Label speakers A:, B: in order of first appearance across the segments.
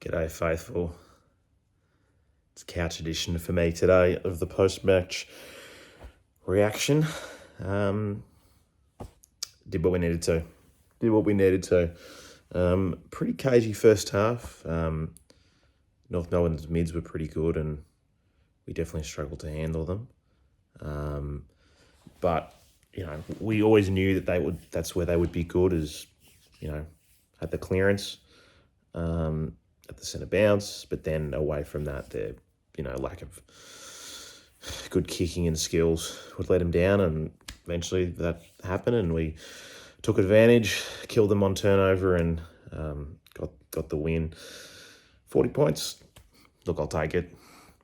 A: G'day, faithful. It's couch edition for me today of the post-match reaction. Did what we needed to. Pretty cagey first half. North Melbourne's mids were pretty good and we definitely struggled to handle them. But, we always knew that that's where they would be good, as, at the clearance, at the centre bounce, but then away from that, their, lack of good kicking and skills would let them down, and eventually that happened and we took advantage, killed them on turnover and got the win. 40 points. Look, I'll take it.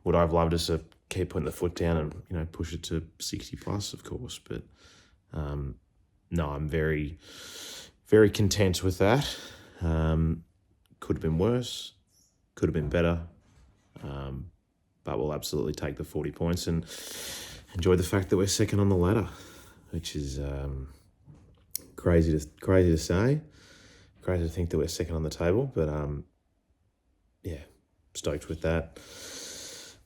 A: Would I have loved us to keep putting the foot down and, push it to 60 plus, of course, but no, I'm very, very content with that. Could have been worse, could have been better, but we'll absolutely take the 40 points and enjoy the fact that we're second on the ladder, which is crazy to say, crazy to think that we're second on the table, but stoked with that.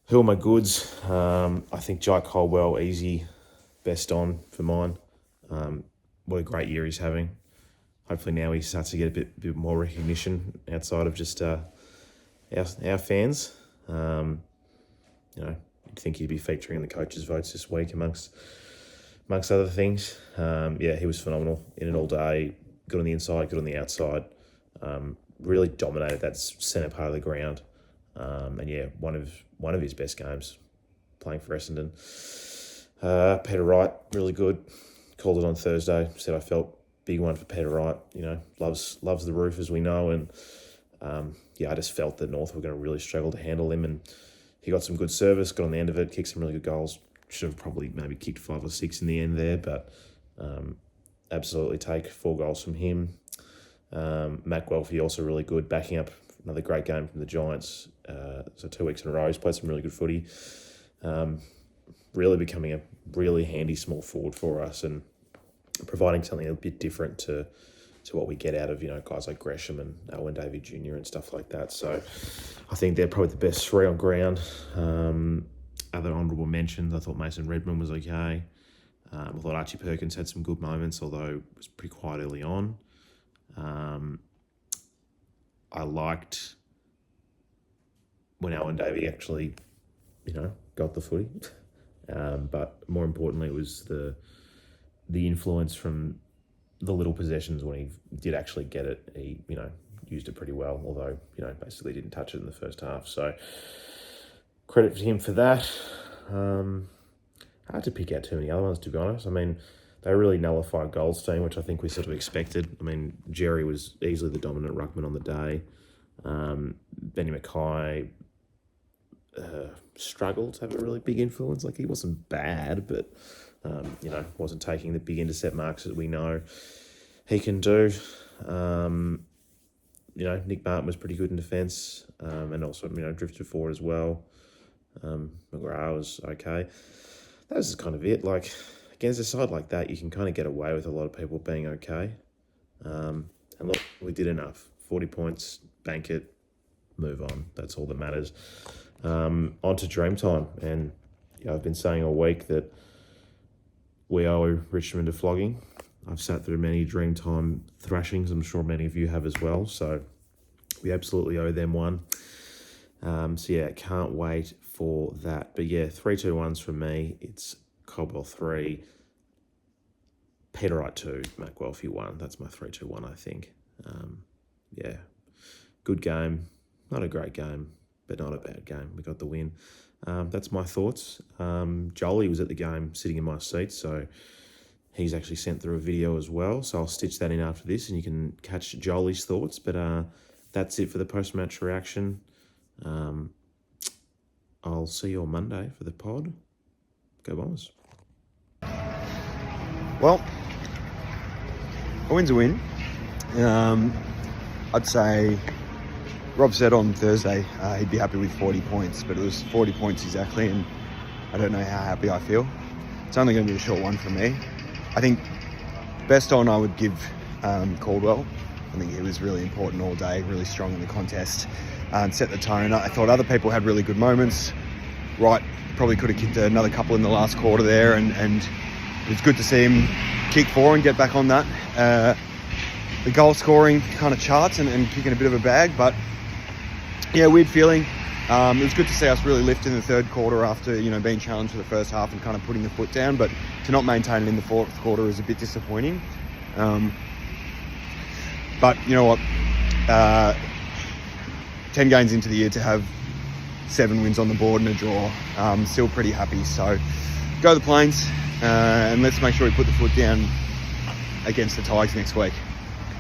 A: Who are my goods? I think Jai Caldwell, easy, best on for mine. What a great year he's having. Hopefully now he starts to get a bit more recognition outside of just our fans. You'd think he'd be featuring in the coaches' votes this week amongst other things. He was phenomenal in it all day. Good on the inside, good on the outside. Really dominated that centre part of the ground. One of his best games playing for Essendon. Peter Wright, really good. Called it on Thursday. Said I felt big one for Peter Wright. Loves the roof, as we know, and I just felt that North were going to really struggle to handle him, and he got some good service, got on the end of it, kicked some really good goals. Should have probably maybe kicked 5 or 6 in the end there, but absolutely take 4 goals from him. Matt Guelphy also really good, backing up another great game from the Giants. So 2 weeks in a row, he's played some really good footy. Really becoming a really handy small forward for us and providing something a bit different to what we get out of, guys like Gresham and Owen Davey Jr. and stuff like that. So I think they're probably the best 3 on ground. Other honourable mentions, I thought Mason Redmond was okay. I thought Archie Perkins had some good moments, although it was pretty quiet early on. I liked when Owen Davey actually, got the footy. But more importantly, it was the influence from the little possessions when he did actually get it. He, used it pretty well, although, basically didn't touch it in the first half. So credit to him for that. Hard to pick out too many other ones, to be honest. I mean, they really nullified Goldstein, which I think we sort of expected. I mean, Jerry was easily the dominant ruckman on the day. Benny Mackay struggled to have a really big influence. Like, he wasn't bad, but wasn't taking the big intercept marks that we know he can do. Nick Martin was pretty good in defence, and also, drifted forward as well. McGrath was okay. That was just kind of it. Like, against a side like that, you can kind of get away with a lot of people being okay. And look, we did enough. 40 points, bank it, move on. That's all that matters. On to Dreamtime. And I've been saying all week that we owe Richmond a flogging. I've sat through many Dreamtime thrashings. I'm sure many of you have as well. So we absolutely owe them one. Can't wait for that. But 3-2-1s from me. It's Caldwell 3, Peter Wright 2, Matt Guelphy 1. That's my 3-2-1, I think. Good game. Not a great game, but not a bad game. We got the win. That's my thoughts. Jolie was at the game sitting in my seat, so he's actually sent through a video as well. So I'll stitch that in after this and you can catch Jolie's thoughts. But that's it for the post-match reaction. I'll see you on Monday for the pod. Go Bombers.
B: Well, a win's a win. I'd say Rob said on Thursday he'd be happy with 40 points, but it was 40 points exactly, and I don't know how happy I feel. It's only going to be a short one for me. I think best on I would give Caldwell. I think he was really important all day, really strong in the contest, and set the tone. I thought other people had really good moments. Wright probably could have kicked another couple in the last quarter there, and it was good to see him kick 4 and get back on that. The goal scoring kind of charts and kicking a bit of a bag, but yeah, weird feeling. It was good to see us really lift in the third quarter after, being challenged for the first half and kind of putting the foot down, but to not maintain it in the fourth quarter is a bit disappointing. But you know what? 10 games into the year to have 7 wins on the board and a draw, still pretty happy. So go the Plains, and let's make sure we put the foot down against the Tigers next week.